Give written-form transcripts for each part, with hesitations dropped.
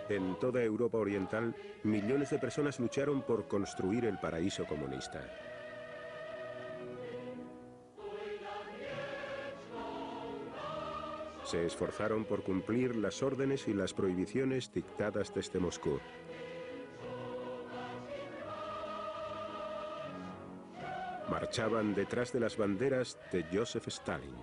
En toda Europa Oriental, millones de personas lucharon por construir el paraíso comunista. Se esforzaron por cumplir las órdenes y las prohibiciones dictadas desde Moscú. Marchaban detrás de las banderas de Joseph Stalin.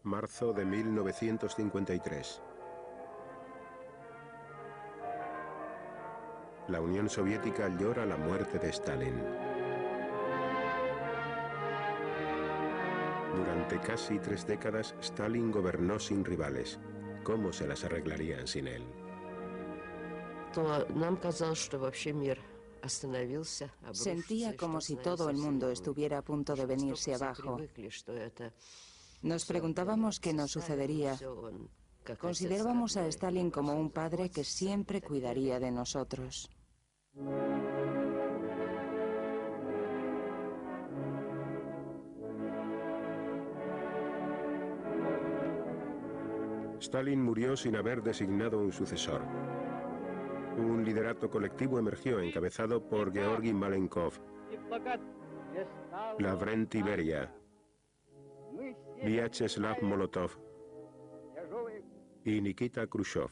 Marzo de 1953. La Unión Soviética llora la muerte de Stalin. Durante casi 3 décadas, Stalin gobernó sin rivales. ¿Cómo se las arreglarían sin él? Sentía como si todo el mundo estuviera a punto de venirse abajo. Nos preguntábamos qué nos sucedería. Considerábamos a Stalin como un padre que siempre cuidaría de nosotros. Stalin murió sin haber designado un sucesor. Un liderato colectivo emergió encabezado por Georgi Malenkov, Lavrenti Beria, Vyacheslav Molotov y Nikita Khrushchev.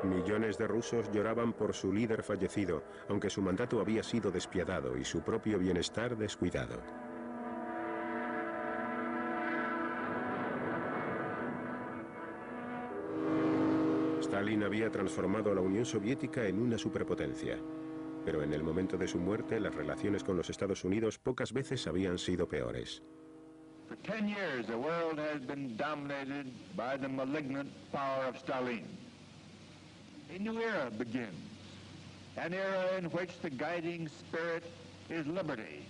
Millones de rusos lloraban por su líder fallecido, aunque su mandato había sido despiadado y su propio bienestar descuidado. Stalin había transformado a la Unión Soviética en una superpotencia, pero en el momento de su muerte las relaciones con los Estados Unidos pocas veces habían sido peores. For 10 years, the world has been dominated by the malignant power of Stalin. A new era begins, an era in which the guiding spirit is liberty,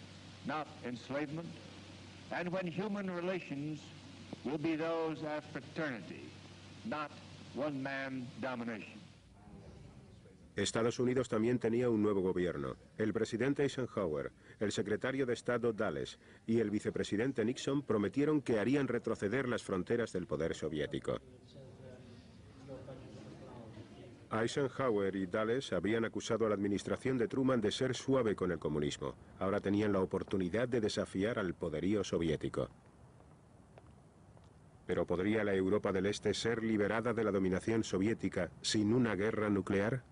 not enslavement, and when human relations will be those of fraternity, not one-man domination. Estados Unidos también tenía un nuevo gobierno. El presidente Eisenhower, el secretario de Estado Dulles y el vicepresidente Nixon prometieron que harían retroceder las fronteras del poder soviético. Eisenhower y Dulles habían acusado a la administración de Truman de ser suave con el comunismo. Ahora tenían la oportunidad de desafiar al poderío soviético. ¿Pero podría la Europa del Este ser liberada de la dominación soviética sin una guerra nuclear?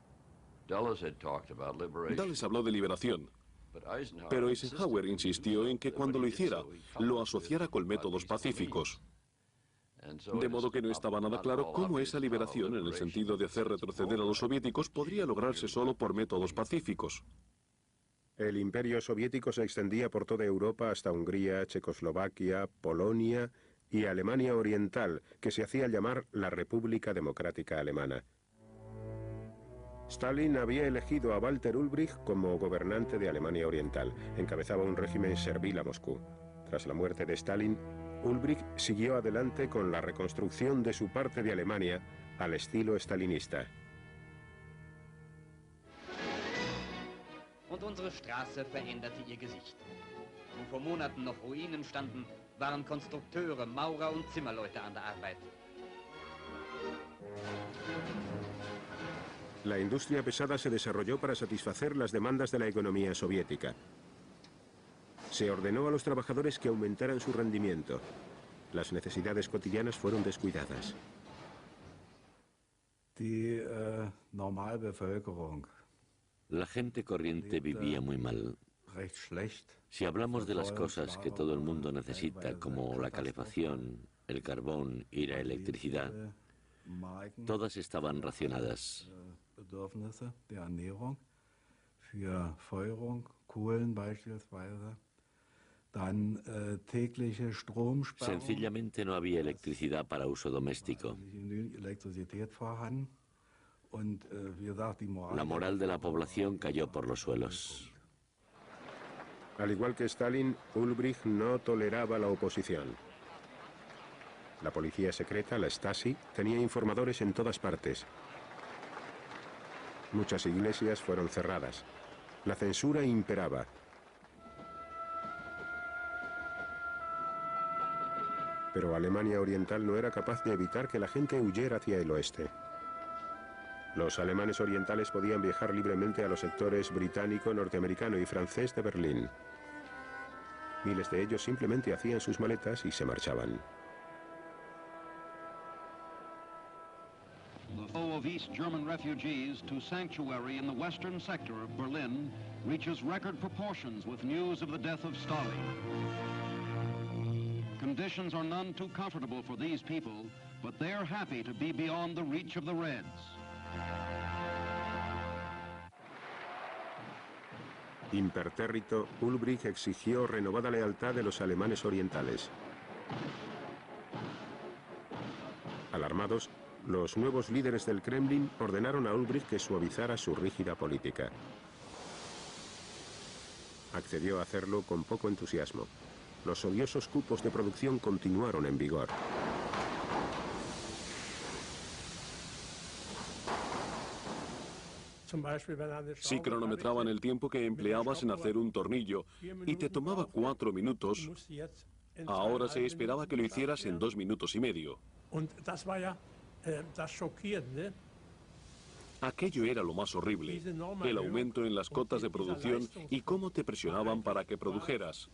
Dulles habló de liberación, pero Eisenhower insistió en que cuando lo hiciera, lo asociara con métodos pacíficos. De modo que no estaba nada claro cómo esa liberación, en el sentido de hacer retroceder a los soviéticos, podría lograrse solo por métodos pacíficos. El imperio soviético se extendía por toda Europa hasta Hungría, Checoslovaquia, Polonia y Alemania Oriental, que se hacía llamar la República Democrática Alemana. Stalin había elegido a Walter Ulbricht como gobernante de Alemania Oriental. Encabezaba un régimen servil a Moscú. Tras la muerte de Stalin, Ulbricht siguió adelante con la reconstrucción de su parte de Alemania al estilo stalinista. Und unsere Straße veränderte ihr Gesicht. Wo vor Monaten noch Ruinen standen, waren Konstrukteure, Maurer und Zimmerleute an der Arbeit. La industria pesada se desarrolló para satisfacer las demandas de la economía soviética. Se ordenó a los trabajadores que aumentaran su rendimiento. Las necesidades cotidianas fueron descuidadas. La gente corriente vivía muy mal. Si hablamos de las cosas que todo el mundo necesita, como la calefacción, el carbón y la electricidad, todas estaban racionadas. Sencillamente no había electricidad para uso doméstico. La moral de la población cayó por los suelos. Al igual que Stalin, Ulbricht no toleraba la oposición. La policía secreta, la Stasi, tenía informadores en todas partes. Muchas iglesias fueron cerradas. La censura imperaba. Pero Alemania Oriental no era capaz de evitar que la gente huyera hacia el oeste. Los alemanes orientales podían viajar libremente a los sectores británico, norteamericano y francés de Berlín. Miles de ellos simplemente hacían sus maletas y se marchaban. The flow of East German refugees to sanctuary in the western sector of Berlin reaches record proportions with news of the death of Stalin. Conditions are none too comfortable for these people, but they're happy to be beyond the reach of the Reds. Impertérrito, Ulbricht exigió renovada lealtad de los alemanes orientales. Alarmados, los nuevos líderes del Kremlin ordenaron a Ulbricht que suavizara su rígida política. Accedió a hacerlo con poco entusiasmo. Los odiosos cupos de producción continuaron en vigor. Si cronometraban el tiempo que empleabas en hacer un tornillo y te tomaba 4 minutos, ahora se esperaba que lo hicieras en 2 minutos y medio. Aquello era lo más horrible, el aumento en las cotas de producción y cómo te presionaban para que produjeras.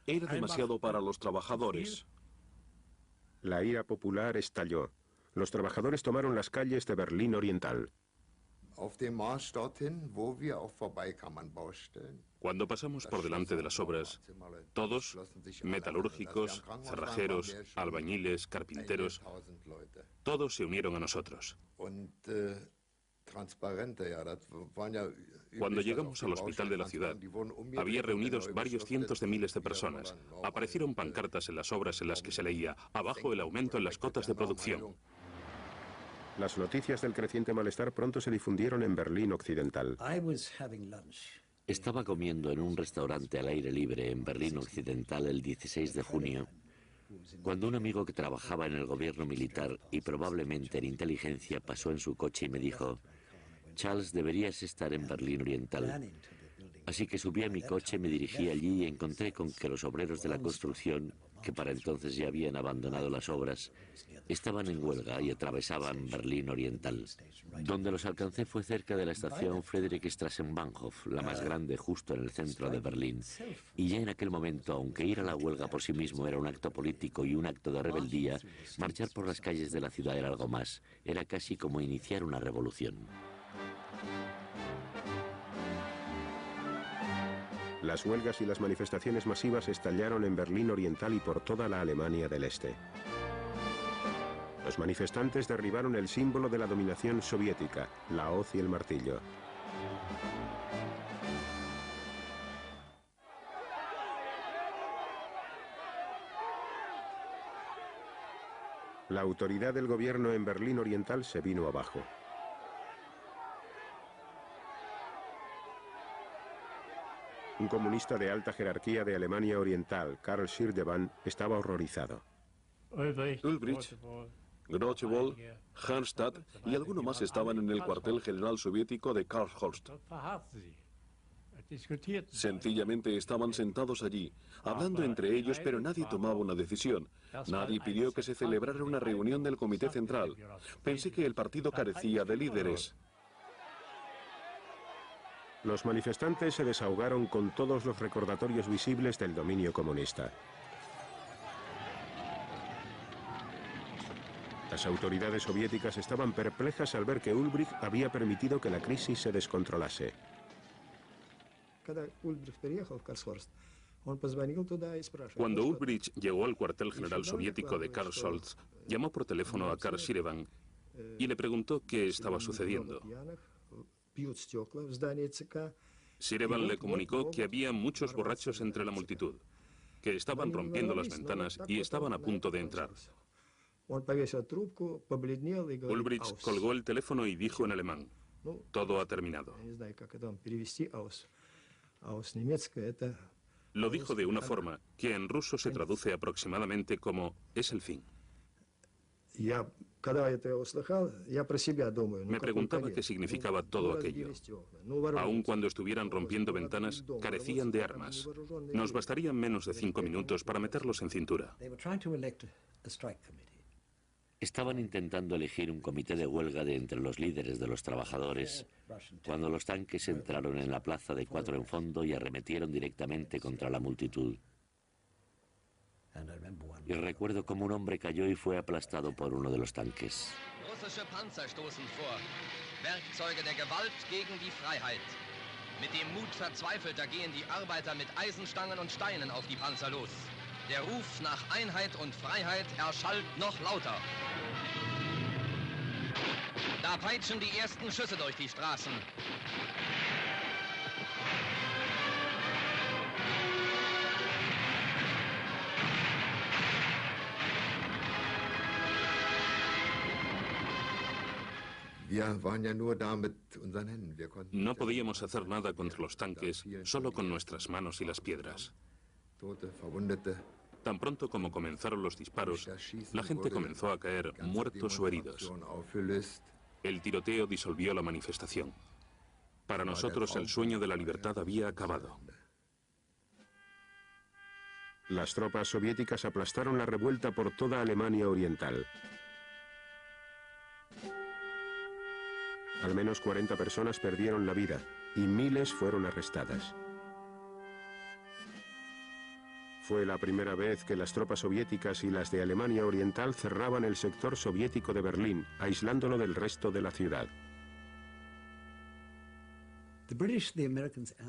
Era demasiado para los trabajadores. La ira popular estalló. Los trabajadores tomaron las calles de Berlín Oriental. Cuando pasamos por delante de las obras, todos, metalúrgicos, cerrajeros, albañiles, carpinteros, todos se unieron a nosotros. Cuando llegamos al hospital de la ciudad, había reunidos varios cientos de miles de personas. Aparecieron pancartas en las obras en las que se leía «Abajo el aumento en las cotas de producción». Las noticias del creciente malestar pronto se difundieron en Berlín Occidental. Estaba comiendo en un restaurante al aire libre en Berlín Occidental el 16 de junio, cuando un amigo que trabajaba en el gobierno militar y probablemente en inteligencia pasó en su coche y me dijo: «Charles, deberías estar en Berlín Oriental». Así que subí a mi coche, me dirigí allí y encontré con que los obreros de la construcción, que para entonces ya habían abandonado las obras, estaban en huelga y atravesaban Berlín Oriental. Donde los alcancé fue cerca de la estación Friedrichstrassenbahnhof, la más grande justo en el centro de Berlín. Y ya en aquel momento, aunque ir a la huelga por sí mismo era un acto político y un acto de rebeldía, marchar por las calles de la ciudad era algo más. Era casi como iniciar una revolución. Las huelgas y las manifestaciones masivas estallaron en Berlín Oriental y por toda la Alemania del Este. Los manifestantes derribaron el símbolo de la dominación soviética, la hoz y el martillo. La autoridad del gobierno en Berlín Oriental se vino abajo. Un comunista de alta jerarquía de Alemania Oriental, Karl Schirdewan, estaba horrorizado. Ulbricht, Grotewohl, Harnstadt y alguno más estaban en el cuartel general soviético de Karlshorst. Sencillamente estaban sentados allí, hablando entre ellos, pero nadie tomaba una decisión. Nadie pidió que se celebrara una reunión del Comité Central. Pensé que el partido carecía de líderes. Los manifestantes se desahogaron con todos los recordatorios visibles del dominio comunista. Las autoridades soviéticas estaban perplejas al ver que Ulbricht había permitido que la crisis se descontrolase. Cuando Ulbricht llegó al cuartel general soviético de Karlshorst, llamó por teléfono a Karl Shirvan y le preguntó qué estaba sucediendo. Shirvan le comunicó que había muchos borrachos entre la multitud, que estaban rompiendo las ventanas y estaban a punto de entrar. Ulbricht colgó el teléfono y dijo en alemán: todo ha terminado. Lo dijo de una forma que en ruso se traduce aproximadamente como «es el fin». Me preguntaba qué significaba todo aquello. Aun cuando estuvieran rompiendo ventanas, carecían de armas. Nos bastarían menos de 5 minutos para meterlos en cintura. Estaban intentando elegir un comité de huelga de entre los líderes de los trabajadores cuando los tanques entraron en la plaza de 4 en fondo y arremetieron directamente contra la multitud. Y recuerdo cómo un hombre cayó y fue aplastado por uno de los tanques. Russische Panzer stoßen vor. Werkzeuge der Gewalt gegen die Freiheit. Mit dem Mut Verzweifelter gehen die Arbeiter mit Eisenstangen und Steinen auf die Panzer los. Der Ruf nach Einheit und Freiheit erschallt noch lauter. Da peitschen die ersten Schüsse durch die Straßen. No podíamos hacer nada contra los tanques, solo con nuestras manos y las piedras. Tan pronto como comenzaron los disparos, la gente comenzó a caer muertos o heridos. El tiroteo disolvió la manifestación. Para nosotros el sueño de la libertad había acabado. Las tropas soviéticas aplastaron la revuelta por toda Alemania Oriental. Al menos 40 personas perdieron la vida y miles fueron arrestadas. Fue la primera vez que las tropas soviéticas y las de Alemania Oriental cerraban el sector soviético de Berlín, aislándolo del resto de la ciudad.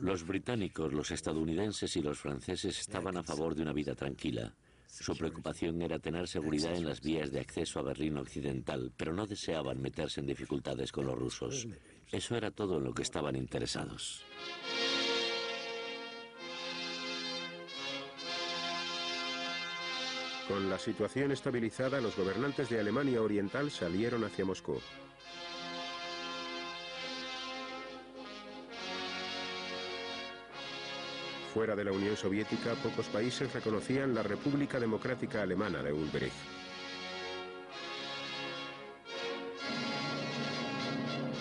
Los británicos, los estadounidenses y los franceses estaban a favor de una vida tranquila. Su preocupación era tener seguridad en las vías de acceso a Berlín Occidental, pero no deseaban meterse en dificultades con los rusos. Eso era todo en lo que estaban interesados. Con la situación estabilizada, los gobernantes de Alemania Oriental salieron hacia Moscú. Fuera de la Unión Soviética, pocos países reconocían la República Democrática Alemana de Ulbricht.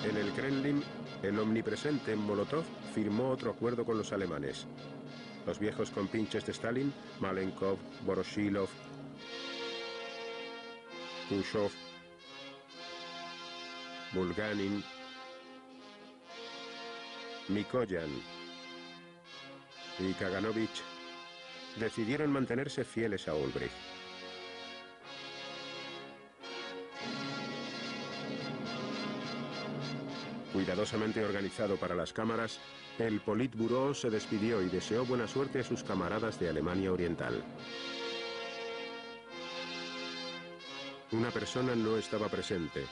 En el Kremlin, el omnipresente Molotov firmó otro acuerdo con los alemanes. Los viejos compinches de Stalin, Malenkov, Voroshilov, Khrushchev, Bulganin, Mikoyan y Kaganovich decidieron mantenerse fieles a Ulbricht. Cuidadosamente organizado para las cámaras, el Politburó se despidió y deseó buena suerte a sus camaradas de Alemania Oriental. Una persona no estaba presente: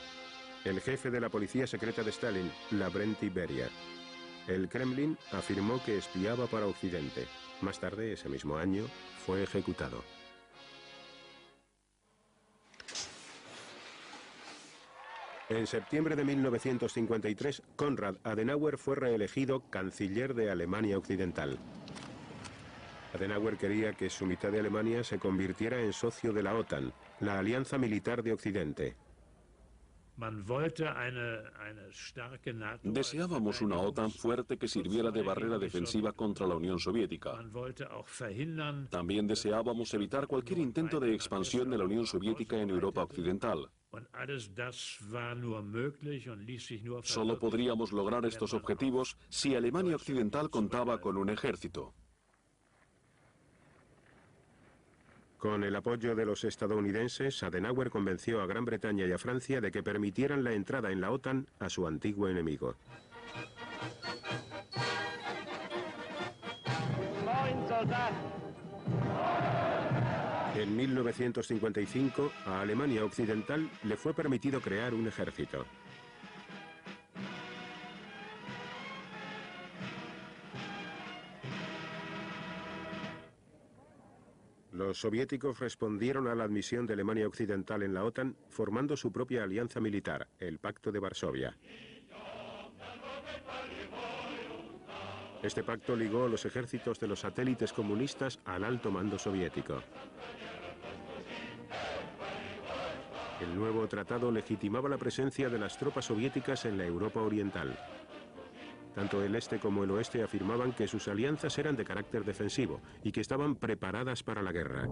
el jefe de la policía secreta de Stalin, Lavrenti Beria. El Kremlin afirmó que espiaba para Occidente. Más tarde, ese mismo año, fue ejecutado. En septiembre de 1953, Konrad Adenauer fue reelegido canciller de Alemania Occidental. Adenauer quería que su mitad de Alemania se convirtiera en socio de la OTAN, la alianza militar de Occidente. Deseábamos una OTAN fuerte que sirviera de barrera defensiva contra la Unión Soviética. También deseábamos evitar cualquier intento de expansión de la Unión Soviética en Europa Occidental. Solo podríamos lograr estos objetivos si Alemania Occidental contaba con un ejército. Con el apoyo de los estadounidenses, Adenauer convenció a Gran Bretaña y a Francia de que permitieran la entrada en la OTAN a su antiguo enemigo. En 1955, a Alemania Occidental le fue permitido crear un ejército. Los soviéticos respondieron a la admisión de Alemania Occidental en la OTAN, formando su propia alianza militar, el Pacto de Varsovia. Este pacto ligó los ejércitos de los satélites comunistas al alto mando soviético. El nuevo tratado legitimaba la presencia de las tropas soviéticas en la Europa oriental. Tanto el este como el oeste afirmaban que sus alianzas eran de carácter defensivo y que estaban preparadas para la guerra.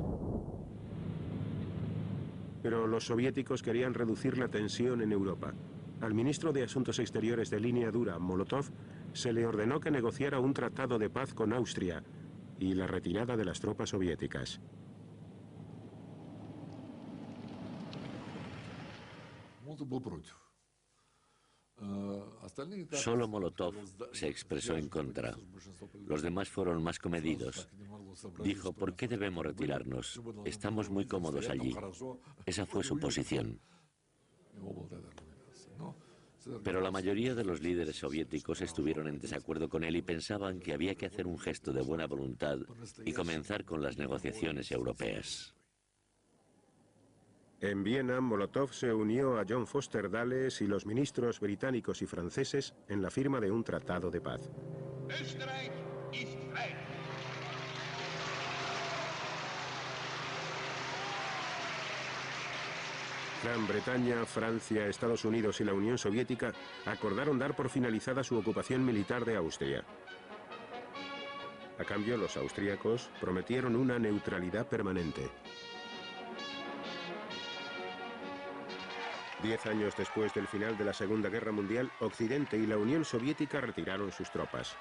Pero los soviéticos querían reducir la tensión en Europa. Al ministro de Asuntos Exteriores de línea dura, Molotov, se le ordenó que negociara un tratado de paz con Austria y la retirada de las tropas soviéticas. Solo Molotov se expresó en contra. Los demás fueron más comedidos. Dijo, ¿por qué debemos retirarnos? Estamos muy cómodos allí. Esa fue su posición. Pero la mayoría de los líderes soviéticos estuvieron en desacuerdo con él y pensaban que había que hacer un gesto de buena voluntad y comenzar con las negociaciones europeas. En Viena, Molotov se unió a John Foster Dulles y los ministros británicos y franceses en la firma de un tratado de paz. Gran Bretaña, Francia, Estados Unidos y la Unión Soviética acordaron dar por finalizada su ocupación militar de Austria. A cambio, los austríacos prometieron una neutralidad permanente. 10 años después del final de la Segunda Guerra Mundial, Occidente y la Unión Soviética retiraron sus tropas.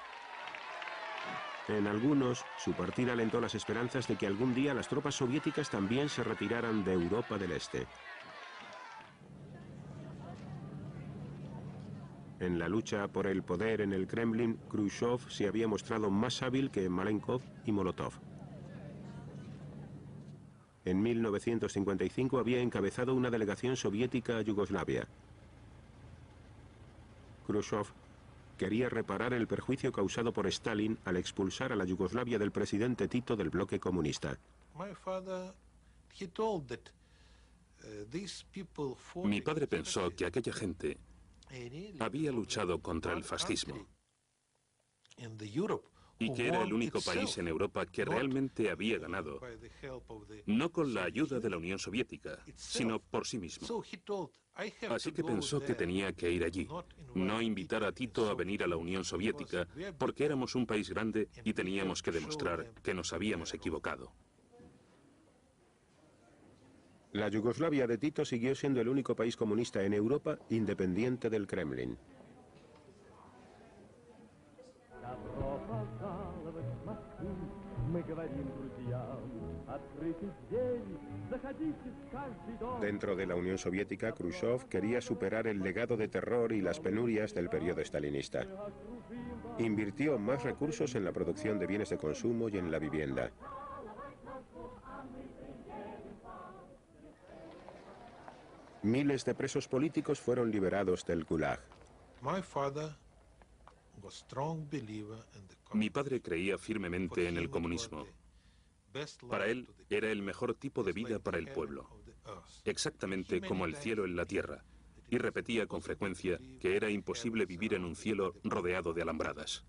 En algunos, su partida alentó las esperanzas de que algún día las tropas soviéticas también se retiraran de Europa del Este. En la lucha por el poder en el Kremlin, Khrushchev se había mostrado más hábil que Malenkov y Molotov. En 1955 había encabezado una delegación soviética a Yugoslavia. Khrushchev quería reparar el perjuicio causado por Stalin al expulsar a la Yugoslavia del presidente Tito del bloque comunista. Mi padre pensó que aquella gente había luchado contra el fascismo y que era el único país en Europa que realmente había ganado, no con la ayuda de la Unión Soviética, sino por sí mismo. Así que pensó que tenía que ir allí, no invitar a Tito a venir a la Unión Soviética, porque éramos un país grande y teníamos que demostrar que nos habíamos equivocado. La Yugoslavia de Tito siguió siendo el único país comunista en Europa independiente del Kremlin. Dentro de la Unión Soviética, Khrushchev quería superar el legado de terror y las penurias del periodo stalinista. Invirtió más recursos en la producción de bienes de consumo y en la vivienda. Miles de presos políticos fueron liberados del Gulag. Mi padre creía firmemente en el comunismo. Para él era el mejor tipo de vida para el pueblo, exactamente como el cielo en la tierra, y repetía con frecuencia que era imposible vivir en un cielo rodeado de alambradas.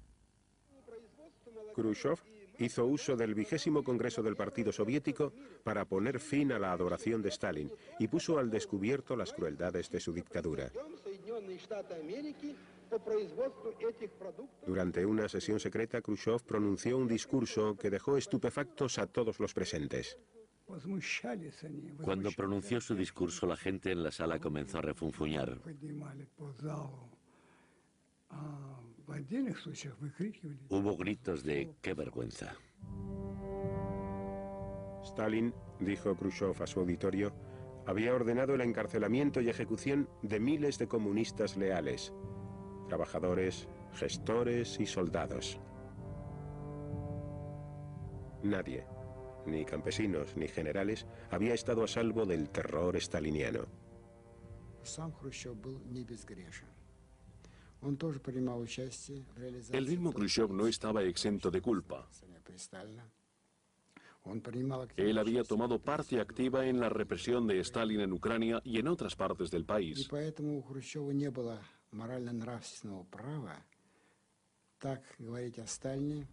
Khrushchev hizo uso del 20º Congreso del Partido Soviético para poner fin a la adoración de Stalin y puso al descubierto las crueldades de su dictadura. Durante una sesión secreta, Khrushchev pronunció un discurso que dejó estupefactos a todos los presentes. Cuando pronunció su discurso, la gente en la sala comenzó a refunfuñar. Hubo gritos de ¡qué vergüenza! Stalin, dijo Khrushchev a su auditorio, había ordenado el encarcelamiento y ejecución de miles de comunistas leales, trabajadores, gestores y soldados. Nadie, ni campesinos ni generales, había estado a salvo del terror staliniano. El mismo Khrushchev no estaba exento de culpa. Él había tomado parte activa en la represión de Stalin en Ucrania y en otras partes del país.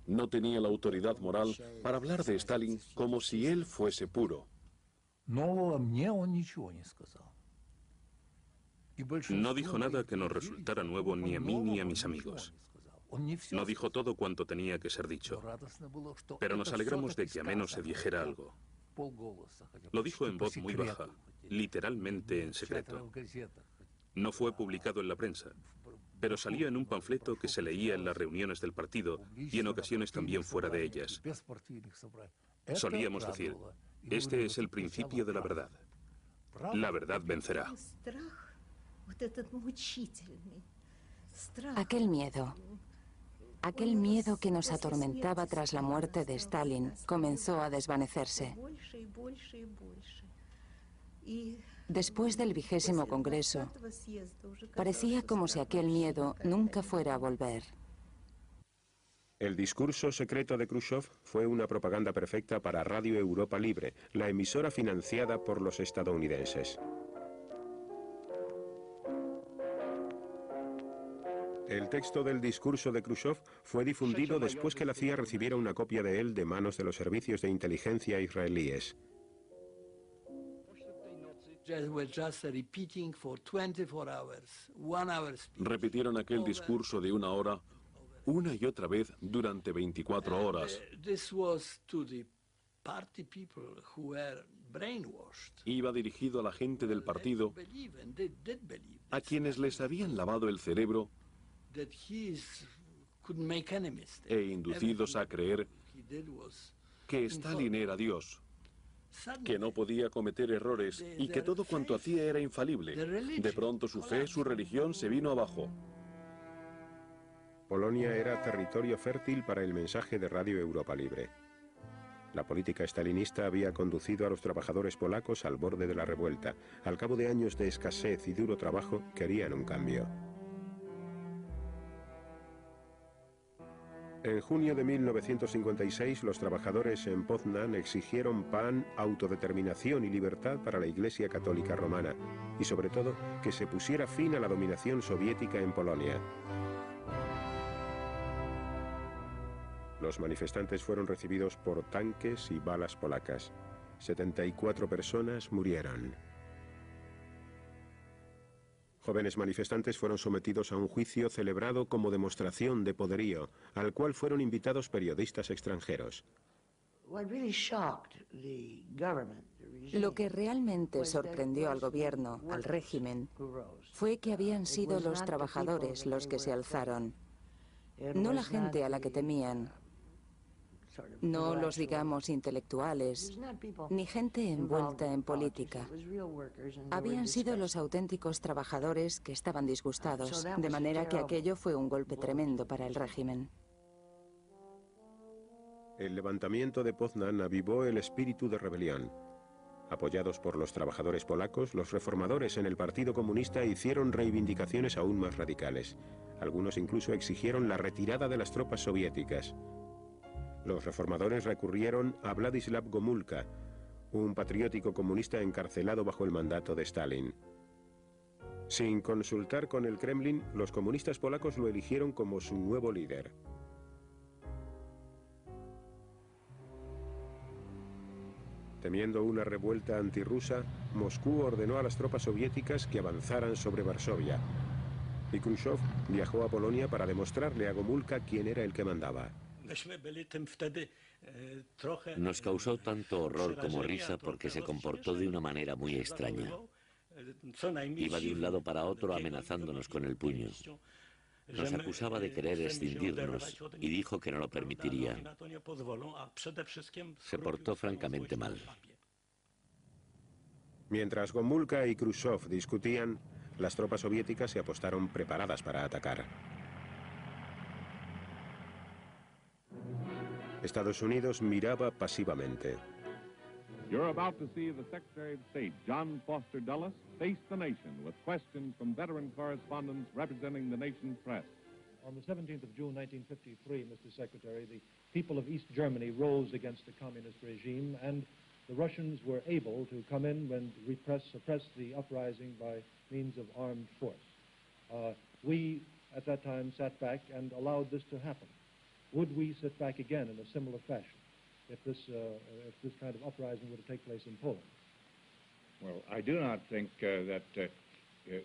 No tenía la autoridad moral para hablar de Stalin como si él fuese puro. No dijo nada que nos resultara nuevo ni a mí ni a mis amigos. No dijo todo cuanto tenía que ser dicho, pero nos alegramos de que a menos se dijera algo. Lo dijo en voz muy baja, literalmente en secreto. No fue publicado en la prensa, pero salió en un panfleto que se leía en las reuniones del partido y en ocasiones también fuera de ellas. Solíamos decir, este es el principio de la verdad. La verdad vencerá. Aquel miedo que nos atormentaba tras la muerte de Stalin comenzó a desvanecerse. Después del 20º Congreso, parecía como si aquel miedo nunca fuera a volver. El discurso secreto de Khrushchev fue una propaganda perfecta para Radio Europa Libre, la emisora financiada por los estadounidenses. El texto del discurso de Khrushchev fue difundido después que la CIA recibiera una copia de él de manos de los servicios de inteligencia israelíes. Repitieron aquel discurso de 1 hora, una y otra vez durante 24 horas. Iba dirigido a la gente del partido, a quienes les habían lavado el cerebro e inducidos a creer que Stalin era Dios, que no podía cometer errores y que todo cuanto hacía era infalible. De pronto su fe, su religión se vino abajo. Polonia era territorio fértil para el mensaje de Radio Europa Libre. La política stalinista había conducido a los trabajadores polacos al borde de la revuelta. Al cabo de años de escasez y duro trabajo, querían un cambio. En junio de 1956, los trabajadores en Poznan exigieron pan, autodeterminación y libertad para la Iglesia Católica Romana, y sobre todo, que se pusiera fin a la dominación soviética en Polonia. Los manifestantes fueron recibidos por tanques y balas polacas. 74 personas murieron. Jóvenes manifestantes fueron sometidos a un juicio celebrado como demostración de poderío, al cual fueron invitados periodistas extranjeros. Lo que realmente sorprendió al gobierno, al régimen, fue que habían sido los trabajadores los que se alzaron, no la gente a la que temían, no los, digamos, intelectuales, ni gente envuelta en política. Habían sido los auténticos trabajadores que estaban disgustados, de manera que aquello fue un golpe tremendo para el régimen. El levantamiento de Poznan avivó el espíritu de rebelión. Apoyados por los trabajadores polacos, los reformadores en el Partido Comunista hicieron reivindicaciones aún más radicales. Algunos incluso exigieron la retirada de las tropas soviéticas. Los reformadores recurrieron a Vladislav Gomulka, un patriótico comunista encarcelado bajo el mandato de Stalin. Sin consultar con el Kremlin, los comunistas polacos lo eligieron como su nuevo líder. Temiendo una revuelta antirrusa, Moscú ordenó a las tropas soviéticas que avanzaran sobre Varsovia. Y Khrushchev viajó a Polonia para demostrarle a Gomulka quién era el que mandaba. Nos causó tanto horror como risa porque se comportó de una manera muy extraña. Iba de un lado para otro amenazándonos con el puño. Nos acusaba de querer escindirnos y dijo que no lo permitiría. Se portó francamente mal. Mientras Gomulka y Khrushchev discutían, las tropas soviéticas se apostaron preparadas para atacar. Estados Unidos miraba pasivamente. You're about to see the Secretary of State, John Foster Dulles, face the nation with questions from veteran correspondents representing the nation's press. On the 17th of June, 1953, Mr. Secretary, the people of East Germany rose against the communist regime, and the Russians were able to come in and suppress the uprising by means of armed force. We, at that time, sat back and allowed this to happen. Would we sit back again in a similar fashion if this kind of uprising were to take place in Poland? Well, I do not think that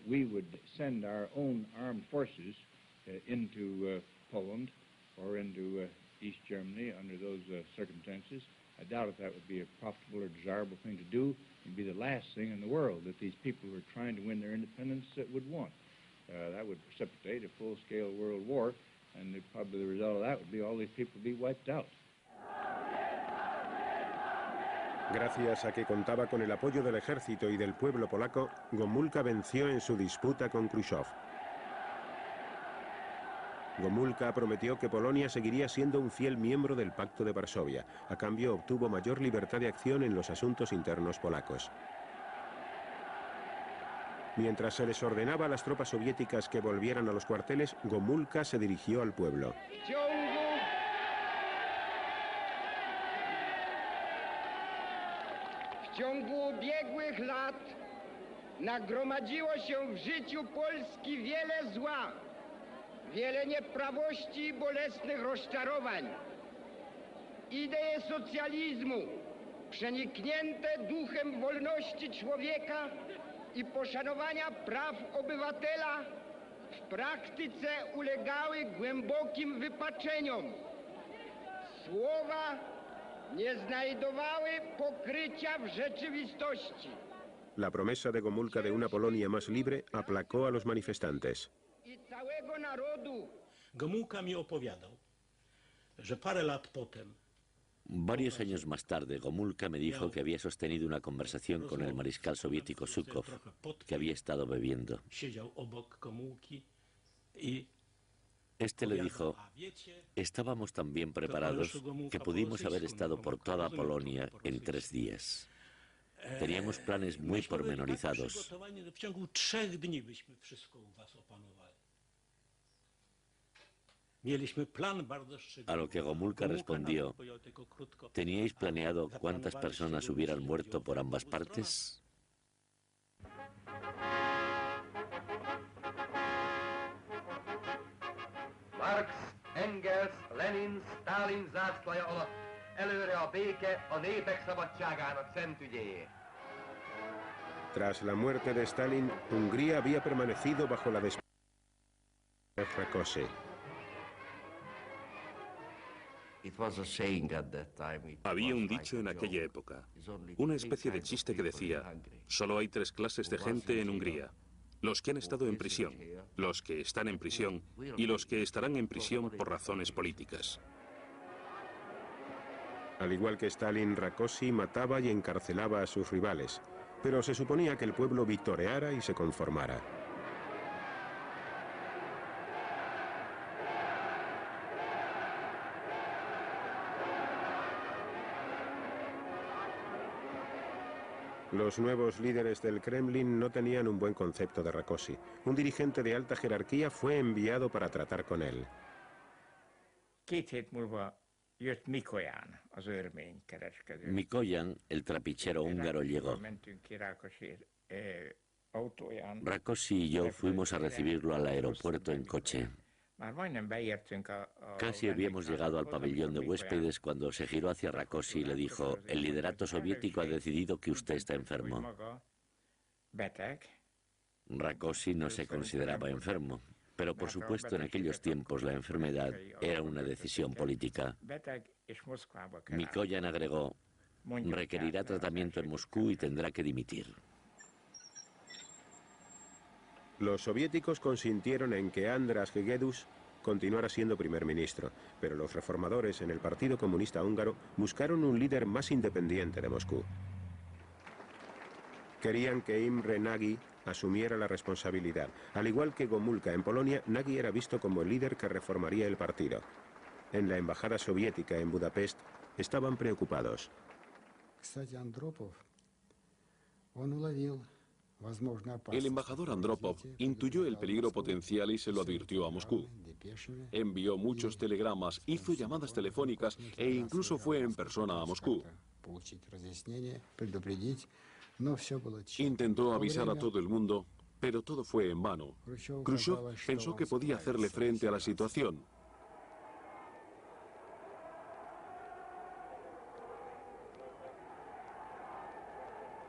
we would send our own armed forces into Poland or into East Germany under those circumstances. I doubt if that would be a profitable or desirable thing to do. It would be the last thing in the world that these people who are trying to win their independence would want. That would precipitate a full-scale world war, and probably the result of that would be all these people would be wiped out. Gracias a que contaba con el apoyo del ejército y del pueblo polaco, Gomulka venció en su disputa con Khrushchev. Gomulka prometió que Polonia seguiría siendo un fiel miembro del Pacto de Varsovia. A cambio, obtuvo mayor libertad de acción en los asuntos internos polacos. Mientras se les ordenaba a las tropas soviéticas que volvieran a los cuarteles, Gomulka se dirigió al pueblo. W ciągu ubiegłych lat nagromadziło się w życiu Polski wiele zła, wiele nieprawości i bolesnych rozczarowań. Idee socjalizmu, przeniknięte duchem wolności człowieka i poszanowania praw obywatela, w praktyce ulegały głębokim wypaczeniom. Słowa nie znajdowały pokrycia w rzeczywistości. La promesa de Gomulka de una Polonia más libre aplacó a los manifestantes. I całego narodu. Gomulka mi opowiadał, że parę lat potem. Varios años más tarde, Gomulka me dijo que había sostenido una conversación con el mariscal soviético Zhukov, que había estado bebiendo. Este le dijo, estábamos tan bien preparados que pudimos haber estado por toda Polonia en 3 días. Teníamos planes muy pormenorizados. A lo que Gomulka respondió, ¿teníais planeado cuántas personas hubieran muerto por ambas partes? Marx, Engels, Lenin, Stalin zászlaja alatt előre a béke a népek szabadságának szent ügyéért. Tras la muerte de Stalin, Hungría había permanecido bajo la despoja de Rákosi. Había un dicho en aquella época, una especie de chiste que decía, solo hay 3 clases de gente en Hungría. Los que han estado en prisión, los que están en prisión y los que estarán en prisión por razones políticas. Al igual que Stalin, Rákosi mataba y encarcelaba a sus rivales, pero se suponía que el pueblo victoreara y se conformara. Los nuevos líderes del Kremlin no tenían un buen concepto de Rákosi. Un dirigente de alta jerarquía fue enviado para tratar con él. Mikoyan, el trapichero húngaro, llegó. Rákosi y yo fuimos a recibirlo al aeropuerto en coche. Casi habíamos llegado al pabellón de huéspedes cuando se giró hacia Rákosi y le dijo, el liderato soviético ha decidido que usted está enfermo. Rákosi no se consideraba enfermo, pero por supuesto en aquellos tiempos la enfermedad era una decisión política. Mikoyan agregó, requerirá tratamiento en Moscú y tendrá que dimitir. Los soviéticos consintieron en que András Hegedus continuara siendo primer ministro, pero los reformadores en el Partido Comunista Húngaro buscaron un líder más independiente de Moscú. Querían que Imre Nagy asumiera la responsabilidad. Al igual que Gomulka en Polonia, Nagy era visto como el líder que reformaría el partido. En la embajada soviética en Budapest estaban preocupados. El embajador Andropov intuyó el peligro potencial y se lo advirtió a Moscú. Envió muchos telegramas, hizo llamadas telefónicas e incluso fue en persona a Moscú. Intentó avisar a todo el mundo, pero todo fue en vano. Khrushchev pensó que podía hacerle frente a la situación.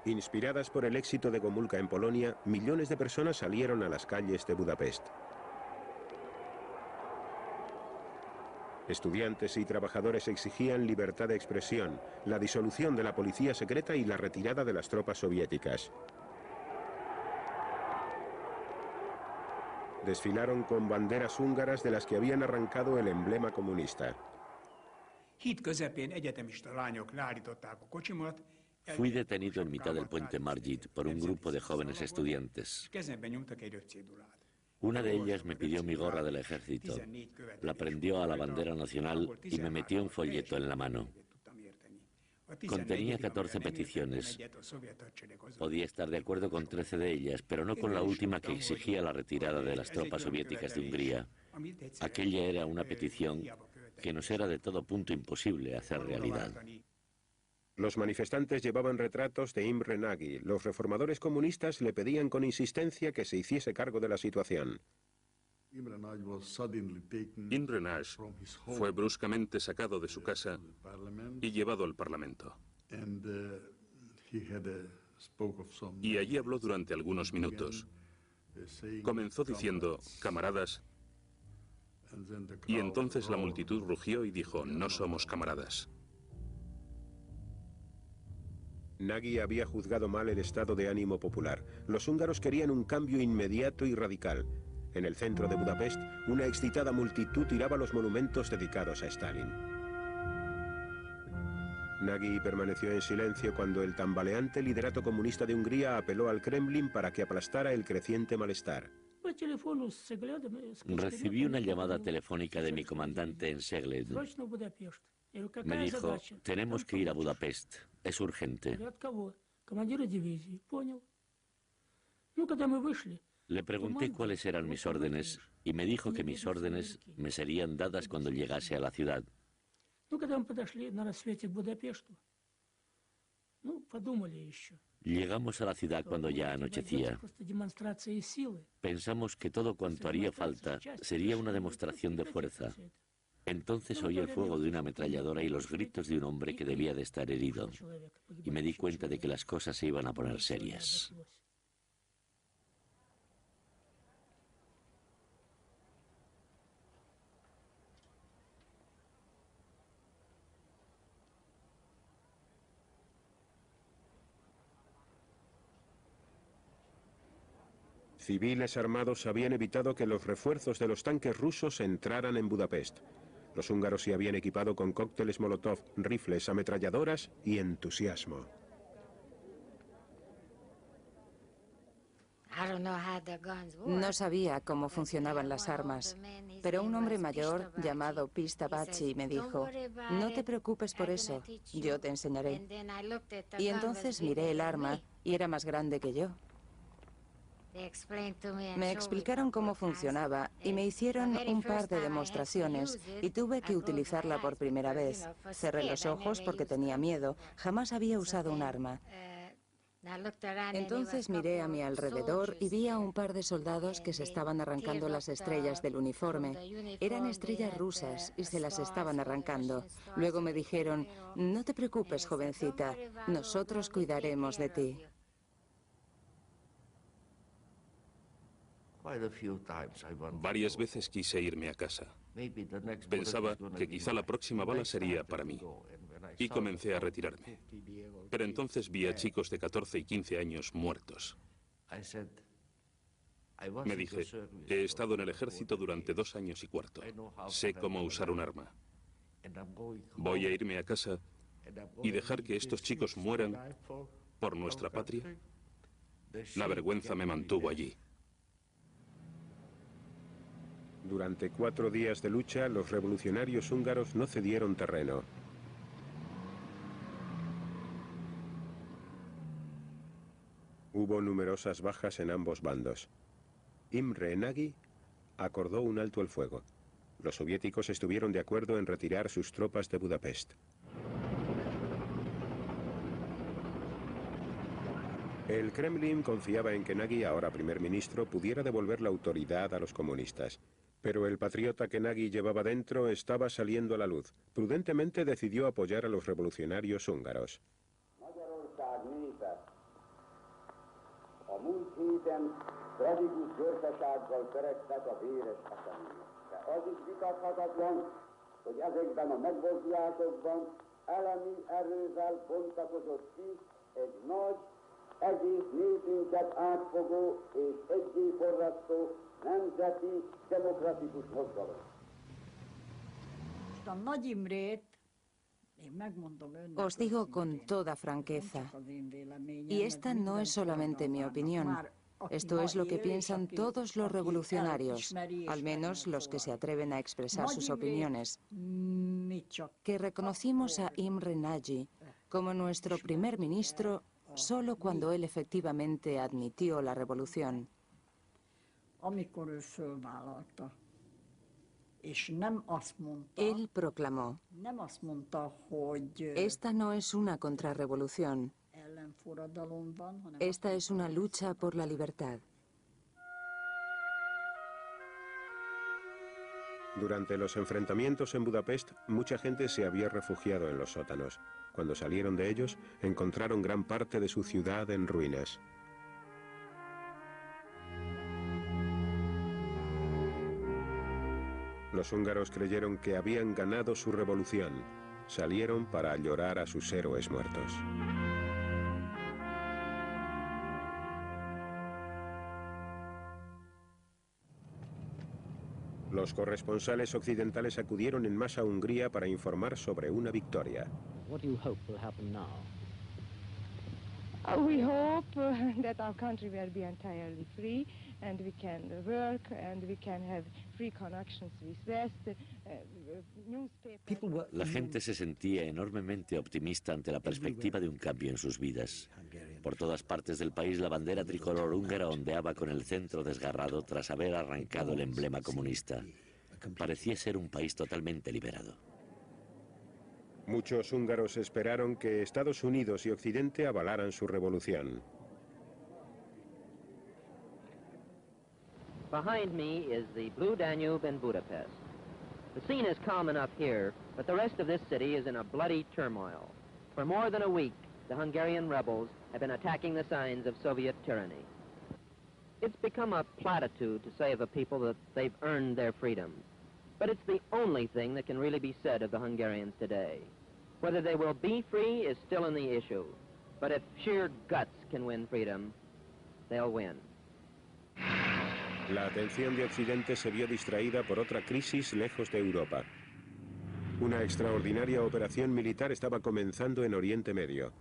Inspiradas por el éxito de Gomulka en Polonia, millones de personas salieron a las calles de Budapest. Estudiantes y trabajadores exigían libertad de expresión, la disolución de la policía secreta y la retirada de las tropas soviéticas. Desfilaron con banderas húngaras de las que habían arrancado el emblema comunista. Fui detenido en mitad del puente Margit por un grupo de jóvenes estudiantes. Una de ellas me pidió mi gorra del ejército, la prendió a la bandera nacional y me metió un folleto en la mano. Contenía 14 peticiones. Podía estar de acuerdo con 13 de ellas, pero no con la última que exigía la retirada de las tropas soviéticas de Hungría. Aquella era una petición que nos era de todo punto imposible hacer realidad. Los manifestantes llevaban retratos de Imre Nagy. Los reformadores comunistas le pedían con insistencia que se hiciese cargo de la situación. Imre Nagy fue bruscamente sacado de su casa y llevado al Parlamento. Y allí habló durante algunos minutos. Comenzó diciendo, camaradas, y entonces la multitud rugió y dijo, no somos camaradas. Nagy había juzgado mal el estado de ánimo popular. Los húngaros querían un cambio inmediato y radical. En el centro de Budapest, una excitada multitud tiraba los monumentos dedicados a Stalin. Nagy permaneció en silencio cuando el tambaleante liderato comunista de Hungría apeló al Kremlin para que aplastara el creciente malestar. Recibí una llamada telefónica de mi comandante en Segled. Me dijo, tenemos que ir a Budapest, es urgente. Le pregunté cuáles eran mis órdenes y me dijo que mis órdenes me serían dadas cuando llegase a la ciudad. Llegamos a la ciudad cuando ya anochecía. Pensamos que todo cuanto haría falta sería una demostración de fuerza. Entonces oí el fuego de una ametralladora y los gritos de un hombre que debía de estar herido. Y me di cuenta de que las cosas se iban a poner serias. Civiles armados habían evitado que los refuerzos de los tanques rusos entraran en Budapest. Los húngaros se habían equipado con cócteles Molotov, rifles, ametralladoras y entusiasmo. No sabía cómo funcionaban las armas, pero un hombre mayor llamado Pista Bachi me dijo, no te preocupes por eso, yo te enseñaré. Y entonces miré el arma y era más grande que yo. Me explicaron cómo funcionaba y me hicieron un par de demostraciones y tuve que utilizarla por primera vez. Cerré los ojos porque tenía miedo, jamás había usado un arma. Entonces miré a mi alrededor y vi a un par de soldados que se estaban arrancando las estrellas del uniforme. Eran estrellas rusas y se las estaban arrancando. Luego me dijeron, no te preocupes, jovencita, nosotros cuidaremos de ti. Varias veces quise irme a casa. Pensaba que quizá la próxima bala sería para mí. Y comencé a retirarme. Pero entonces vi a chicos de 14 y 15 años muertos. Me dije, he estado en el ejército durante 2 años y cuarto. Sé cómo usar un arma. Voy a irme a casa y dejar que estos chicos mueran por nuestra patria. La vergüenza me mantuvo allí. Durante 4 días de lucha, los revolucionarios húngaros no cedieron terreno. Hubo numerosas bajas en ambos bandos. Imre Nagy acordó un alto el fuego. Los soviéticos estuvieron de acuerdo en retirar sus tropas de Budapest. El Kremlin confiaba en que Nagy, ahora primer ministro, pudiera devolver la autoridad a los comunistas. Pero el patriota que Nagy llevaba dentro estaba saliendo a la luz. Prudentemente decidió apoyar a los revolucionarios húngaros. Egész népünket átfogó és egyéforrasztó nemzeti demokratikus mozgalom. Os digo con toda franqueza, y esta no es solamente mi opinión. Esto es lo que piensan todos los revolucionarios, al menos los que se atreven a expresar sus opiniones, que reconocimos a Imre Nagy como nuestro primer ministro solo cuando él efectivamente admitió la revolución. Él proclamó: esta no es una contrarrevolución, esta es una lucha por la libertad. Durante los enfrentamientos en Budapest, mucha gente se había refugiado en los sótanos. Cuando salieron de ellos, encontraron gran parte de su ciudad en ruinas. Los húngaros creyeron que habían ganado su revolución. Salieron para llorar a sus héroes muertos. Los corresponsales occidentales acudieron en masa a Hungría para informar sobre una victoria. What do you hope will happen now? We hope that our country will be entirely free and we can work and we can have free connections with West. La gente se sentía enormemente optimista ante la perspectiva de un cambio en sus vidas. Por todas partes del país la bandera tricolor húngara ondeaba con el centro desgarrado tras haber arrancado el emblema comunista. Parecía ser un país totalmente liberado. Muchos húngaros esperaron que Estados Unidos y Occidente avalaran su revolución. Behind me is the Blue Danube in Budapest. The scene is calm enough here, but the rest of this city is in a bloody turmoil. For more than a week, the Hungarian rebels have been attacking the signs of Soviet tyranny. It's become a platitude to say of a people that they've earned their freedom. But it's the only thing that can really be said of the Hungarians today. Whether they will be free is still in the issue. But if sheer guts can win freedom, they'll win. La atención de Occidente se vio distraída por otra crisis lejos de Europa. Una extraordinaria operación militar estaba comenzando en Oriente Medio.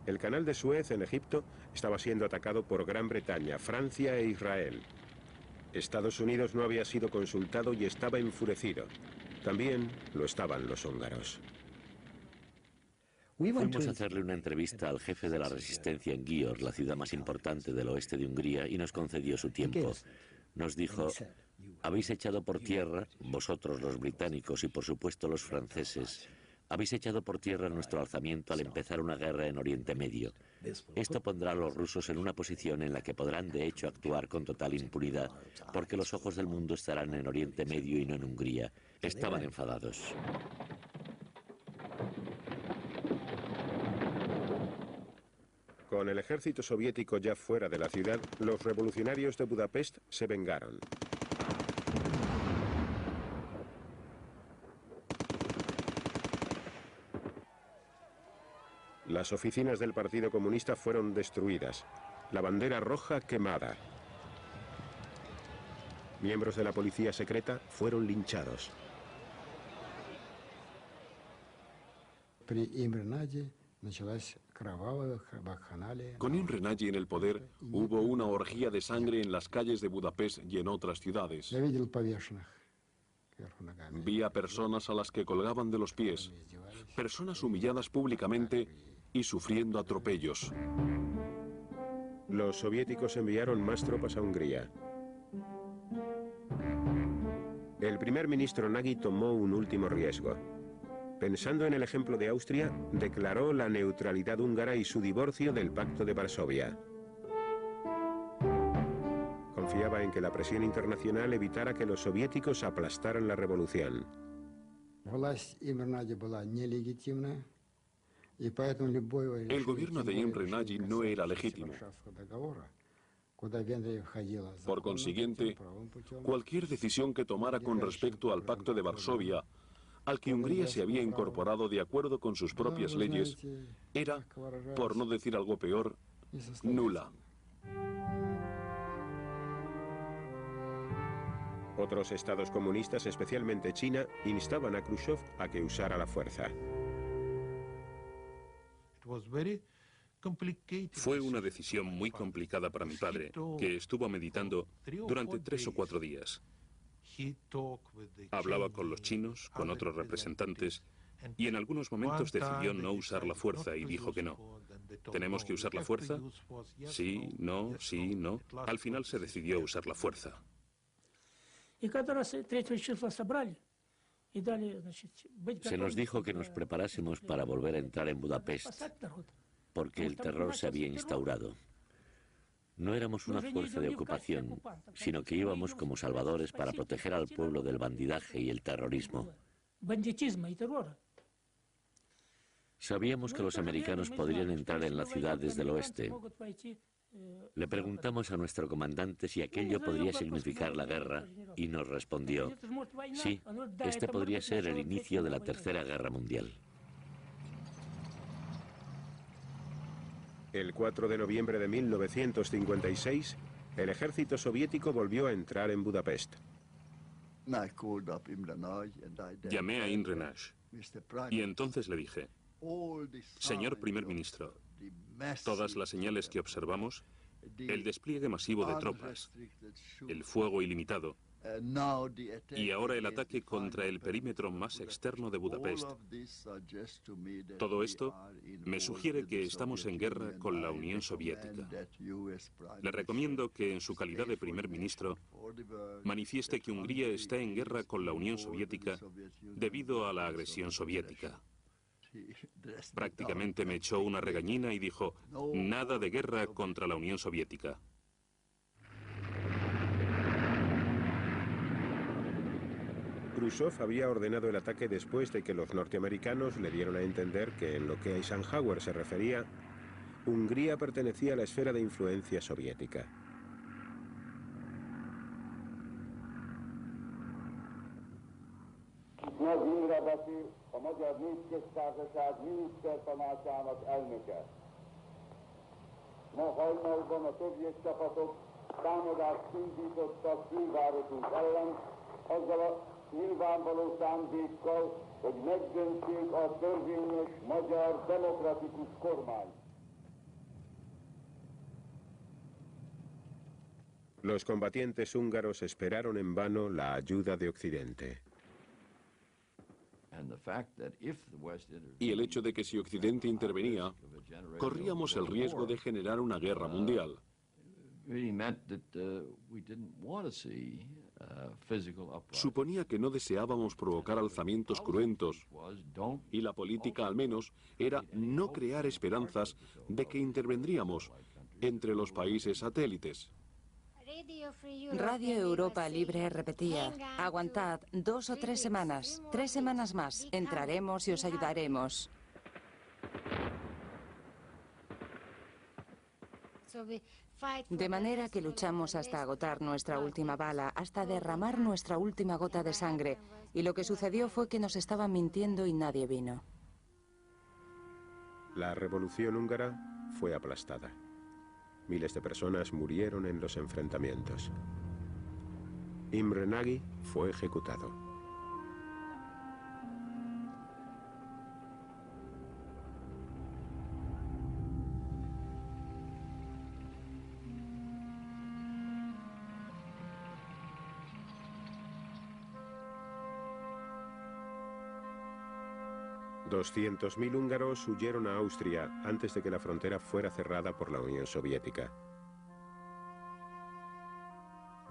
El canal de Suez, en Egipto, estaba siendo atacado por Gran Bretaña, Francia e Israel. Estados Unidos no había sido consultado y estaba enfurecido. También lo estaban los húngaros. Fuimos a hacerle una entrevista al jefe de la resistencia en Győr, la ciudad más importante del oeste de Hungría, y nos concedió su tiempo. Nos dijo: habéis echado por tierra, vosotros los británicos y por supuesto los franceses, habéis echado por tierra nuestro alzamiento al empezar una guerra en Oriente Medio. Esto pondrá a los rusos en una posición en la que podrán de hecho actuar con total impunidad, porque los ojos del mundo estarán en Oriente Medio y no en Hungría. Estaban enfadados. Con el ejército soviético ya fuera de la ciudad, los revolucionarios de Budapest se vengaron. Las oficinas del Partido Comunista fueron destruidas. La bandera roja quemada. Miembros de la policía secreta fueron linchados. Con Imre Nagy en el poder, hubo una orgía de sangre en las calles de Budapest y en otras ciudades. Vi a personas a las que colgaban de los pies, personas humilladas públicamente y sufriendo atropellos. Los soviéticos enviaron más tropas a Hungría. El primer ministro Nagy tomó un último riesgo. Pensando en el ejemplo de Austria, declaró la neutralidad húngara y su divorcio del Pacto de Varsovia. Confiaba en que la presión internacional evitara que los soviéticos aplastaran la revolución. El gobierno de Imre Nagy no era legítimo. Por consiguiente, cualquier decisión que tomara con respecto al Pacto de Varsovia, al que Hungría se había incorporado de acuerdo con sus propias leyes, era, por no decir algo peor, nula. Otros estados comunistas, especialmente China, instaban a Khrushchev a que usara la fuerza. Fue una decisión muy complicada para mi padre, que estuvo meditando durante 3 o 4 días. Hablaba con los chinos, con otros representantes, y en algunos momentos decidió no usar la fuerza y dijo que no. ¿Tenemos que usar la fuerza? Sí, no, sí, no. Al final se decidió usar la fuerza. Se nos dijo que nos preparásemos para volver a entrar en Budapest, porque el terror se había instaurado. No éramos una fuerza de ocupación, sino que íbamos como salvadores para proteger al pueblo del bandidaje y el terrorismo. Sabíamos que los americanos podrían entrar en la ciudad desde el oeste. Le preguntamos a nuestro comandante si aquello podría significar la guerra y nos respondió, sí, este podría ser el inicio de la Tercera Guerra Mundial. El 4 de noviembre de 1956, el ejército soviético volvió a entrar en Budapest. Llamé a Imre Nagy y entonces le dije, señor primer ministro, todas las señales que observamos, el despliegue masivo de tropas, el fuego ilimitado, y ahora el ataque contra el perímetro más externo de Budapest. Todo esto me sugiere que estamos en guerra con la Unión Soviética. Le recomiendo que en su calidad de primer ministro manifieste que Hungría está en guerra con la Unión Soviética debido a la agresión soviética. Prácticamente me echó una regañina y dijo, nada de guerra contra la Unión Soviética. Khrushchev había ordenado el ataque después de que los norteamericanos le dieron a entender que en lo que a Eisenhower se refería, Hungría pertenecía a la esfera de influencia soviética. Ma hajnalban a szovjet csapatok támadást indítottak fővárosunk ellen, azzal a nyilvánvaló szándékkal, hogy megdöntsék a törvényes magyar demokratikus kormányt. Los combatientes húngaros esperaron en vano la ayuda de Occidente. Y el hecho de que si Occidente intervenía, corríamos el riesgo de generar una guerra mundial. Suponía que no deseábamos provocar alzamientos cruentos, y la política, al menos, era no crear esperanzas de que intervendríamos entre los países satélites. Radio Europa Libre repetía, aguantad 2 o 3 semanas, 3 semanas más, entraremos y os ayudaremos. De manera que luchamos hasta agotar nuestra última bala, hasta derramar nuestra última gota de sangre, y lo que sucedió fue que nos estaban mintiendo y nadie vino. La revolución húngara fue aplastada. Miles de personas murieron en los enfrentamientos. Imre Nagy fue ejecutado. $200.000 húngaros huyeron a Austria antes de que la frontera fuera cerrada por la Unión Soviética.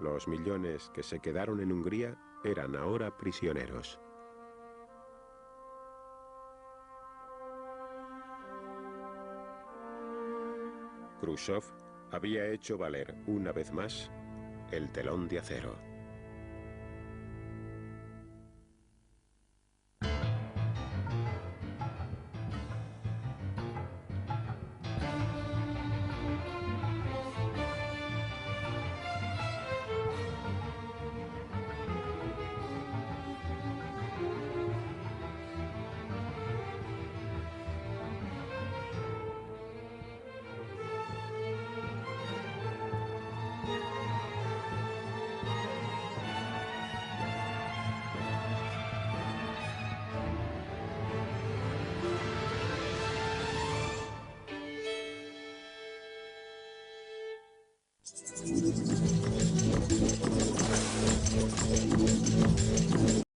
Los millones que se quedaron en Hungría eran ahora prisioneros. Khrushchev había hecho valer una vez más el telón de acero.